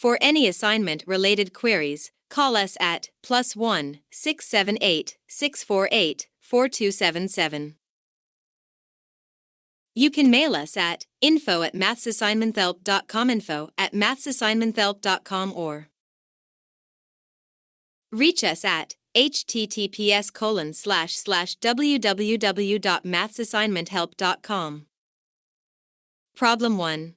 For any assignment-related queries, call us at +1 678 648 4277. You can mail us at info@mathsassignmenthelp.com, info@mathsassignmenthelp.com, or reach us at https://www.mathsassignmenthelp.com. Problem 1.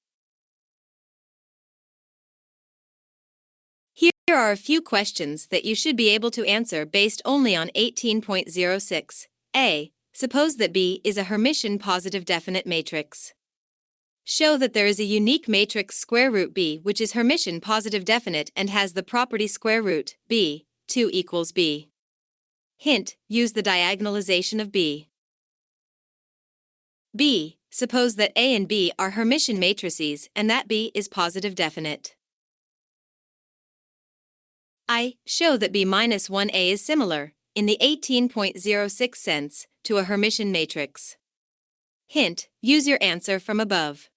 Here are a few questions that you should be able to answer based only on 18.06. A. Suppose that B is a Hermitian positive definite matrix. Show that there is a unique matrix square root B which is Hermitian positive definite and has the property square root B, 2 equals B. Hint, use the diagonalization of B. B. Suppose that A and B are Hermitian matrices and that B is positive definite. I. Show that B-1A is similar, in the 18.06 sense, to a Hermitian matrix. Hint, use your answer from above.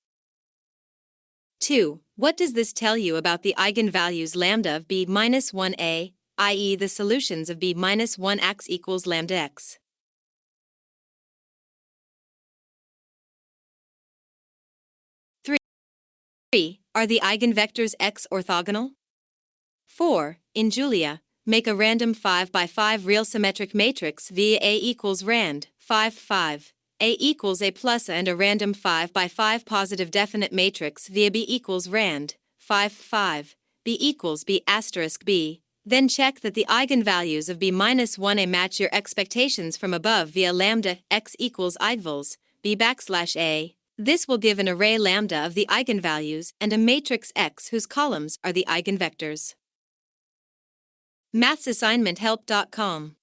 2. What does this tell you about the eigenvalues lambda of B-1A, i.e. the solutions of B-1x equals lambda x? Are the eigenvectors x orthogonal? 4. In Julia, make a random 5 by 5 real symmetric matrix via A equals rand 5 5. A equals A plus and a random 5 by 5 positive definite matrix via B equals rand 5 5. B equals B asterisk B. Then check that the eigenvalues of B-1A match your expectations from above via lambda x equals eigenvals B backslash A. This will give an array lambda of the eigenvalues and a matrix X whose columns are the eigenvectors. Mathsassignmenthelp.com.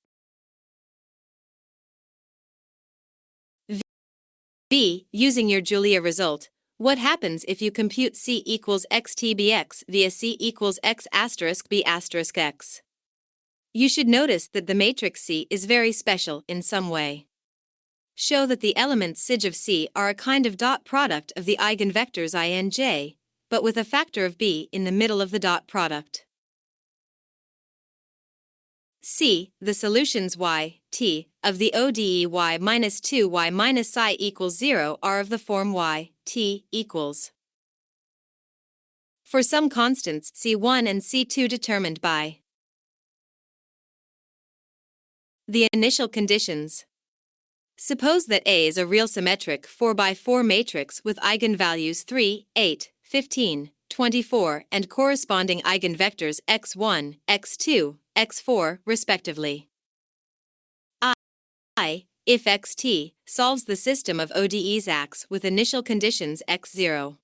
B. Using your Julia result, what happens if you compute C equals xtbx via C equals x asterisk B asterisk x? You should notice that the matrix C is very special in some way. Show that the elements Sig of C are a kind of dot product of the eigenvectors I and j, but with a factor of b in the middle of the dot product. C. The solutions y, t, of the ODE y minus 2y minus psi equals 0 are of the form y, t, equals. For some constants C1 and C2 determined by the initial conditions. Suppose that A is a real symmetric 4 by 4 matrix with eigenvalues 3, 8, 15, 24 and corresponding eigenvectors x1, x2, x4, respectively. I, if xt, solves the system of ODE's X with initial conditions x0.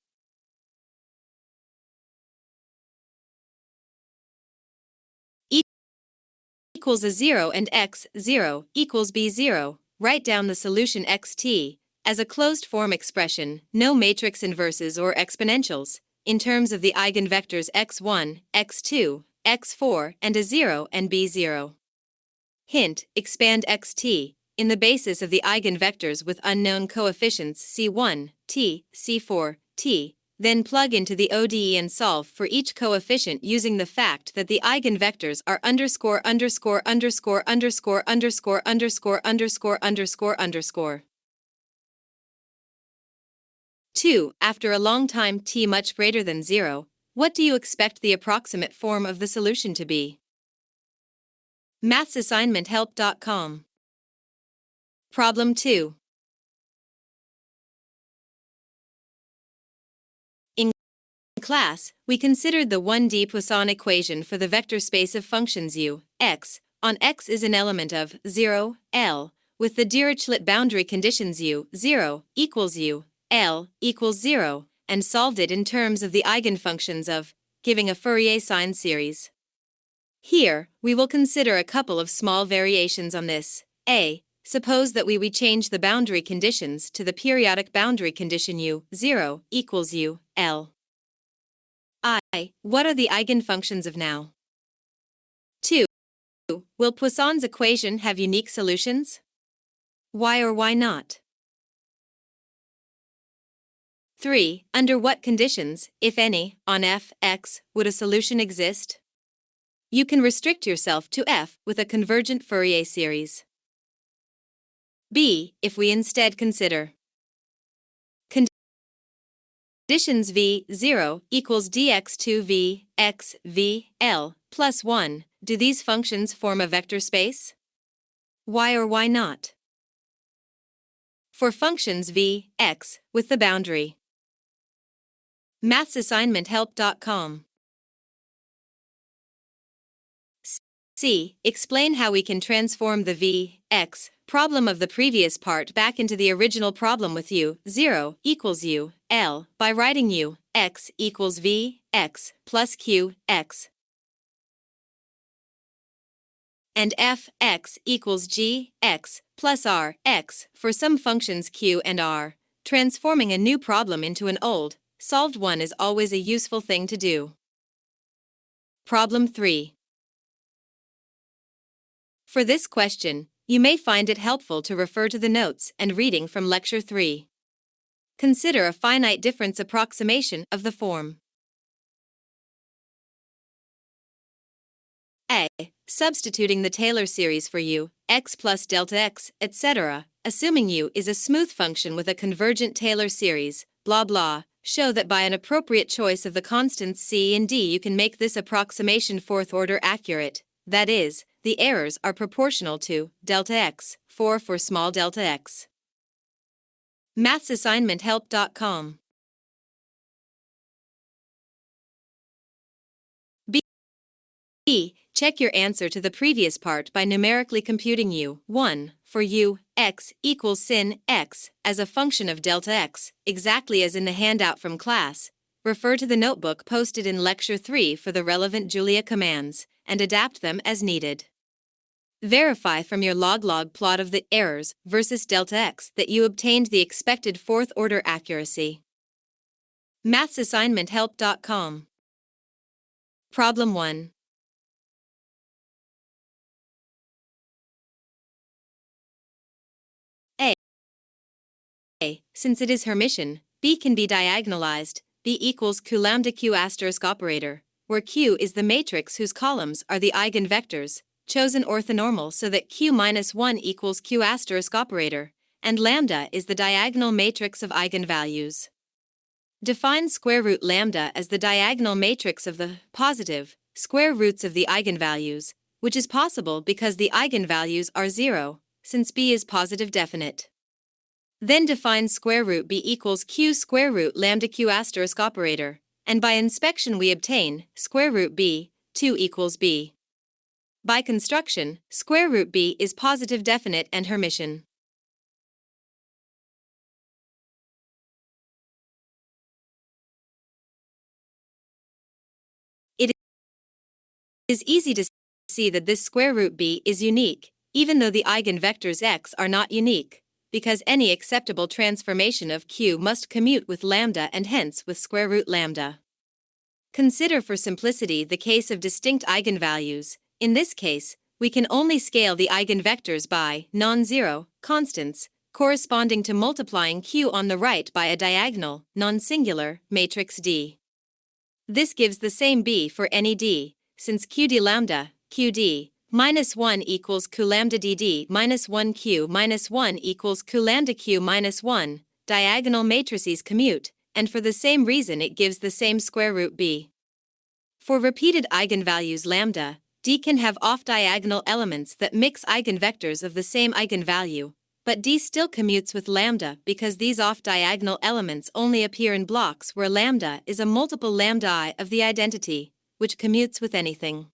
Equals a 0 and x0 equals b0. Write down the solution xt as a closed-form expression, no matrix inverses or exponentials, in terms of the eigenvectors x1, x2, x4 and a 0 and b0. Hint, expand xt in the basis of the eigenvectors with unknown coefficients c1, t, c4, t, then plug into the ODE and solve for each coefficient using the fact that the eigenvectors are underscore underscore underscore underscore underscore underscore underscore underscore underscore. 2. After a long time t much greater than 0, what do you expect the approximate form of the solution to be? Mathsassignmenthelp.com. Problem 2. Class, we considered the 1D Poisson equation for the vector space of functions u, x, on x is an element of 0, L, with the Dirichlet boundary conditions u, 0, equals u, L, equals 0, and solved it in terms of the eigenfunctions of, giving a Fourier sine series. Here, we will consider a couple of small variations on this. A. Suppose that we change the boundary conditions to the periodic boundary condition u, 0, equals u, L. I. What are the eigenfunctions of now? 2. Will Poisson's equation have unique solutions? Why or why not? 3. Under what conditions, if any, on f(x) would a solution exist? You can restrict yourself to f with a convergent Fourier series. B. If we instead consider conditions v0 equals dx2v x v l plus 1, do these functions form a vector space? Why or why not? For functions v, x, with the boundary. mathsassignmenthelp.com. C. Explain how we can transform the v, x problem of the previous part back into the original problem with u, 0 equals u, l, by writing u, x equals v, x plus q, x. And f, x equals g, x plus r, x for some functions q and r. Transforming a new problem into an old, solved one is always a useful thing to do. Problem 3. For this question, you may find it helpful to refer to the notes and reading from Lecture 3. Consider a finite difference approximation of the form A. Substituting the Taylor series for u, x plus delta x, etc., assuming u is a smooth function with a convergent Taylor series, blah blah, show that by an appropriate choice of the constants c and d you can make this approximation fourth-order accurate, that is, the errors are proportional to delta x, 4 for small delta x. mathsassignmenthelp.com. B. Check your answer to the previous part by numerically computing u, 1, for u, x equals sin x as a function of delta x, exactly as in the handout from class. Refer to the notebook posted in Lecture 3 for the relevant Julia commands, and adapt them as needed. Verify from your log-log plot of the errors versus delta x that you obtained the expected fourth-order accuracy. mathsassignmenthelp.com. Problem 1. A. Since it is Hermitian, B can be diagonalized, B equals q lambda q asterisk operator, where q is the matrix whose columns are the eigenvectors, chosen orthonormal so that q minus 1 equals q asterisk operator, and lambda is the diagonal matrix of eigenvalues. Define square root lambda as the diagonal matrix of the positive square roots of the eigenvalues, which is possible because the eigenvalues are 0, since B is positive definite. Then define square root b equals q square root lambda q asterisk operator, and by inspection we obtain square root b, 2 equals b. By construction, square root b is positive definite and Hermitian. It is easy to see that this square root b is unique, even though the eigenvectors x are not unique, because any acceptable transformation of q must commute with lambda and hence with square root lambda. Consider for simplicity the case of distinct eigenvalues. In this case, we can only scale the eigenvectors by non-zero constants, corresponding to multiplying q on the right by a diagonal, non-singular, matrix D. This gives the same B for any D, since qd lambda, qd, minus 1 equals q lambda dd minus 1 q minus 1 equals q lambda q minus 1, diagonal matrices commute, and for the same reason it gives the same square root b. For repeated eigenvalues lambda, D can have off-diagonal elements that mix eigenvectors of the same eigenvalue, but D still commutes with lambda because these off-diagonal elements only appear in blocks where lambda is a multiple lambda I of the identity, which commutes with anything.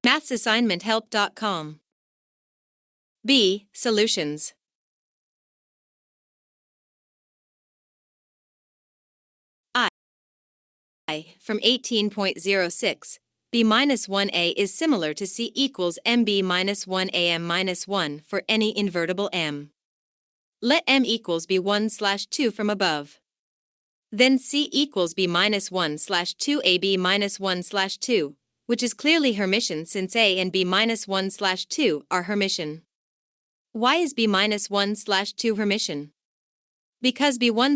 mathsassignmenthelp.com. B. Solutions. I. From 18.06. B minus 1a is similar to C equals mb minus 1am minus 1 for any invertible m. Let m equals b1/2 from above. Then C equals b minus 1/2ab minus 1/2, which is clearly Hermitian since a and b minus 1/2 are Hermitian. Why is b minus 1/2 Hermitian? Because b1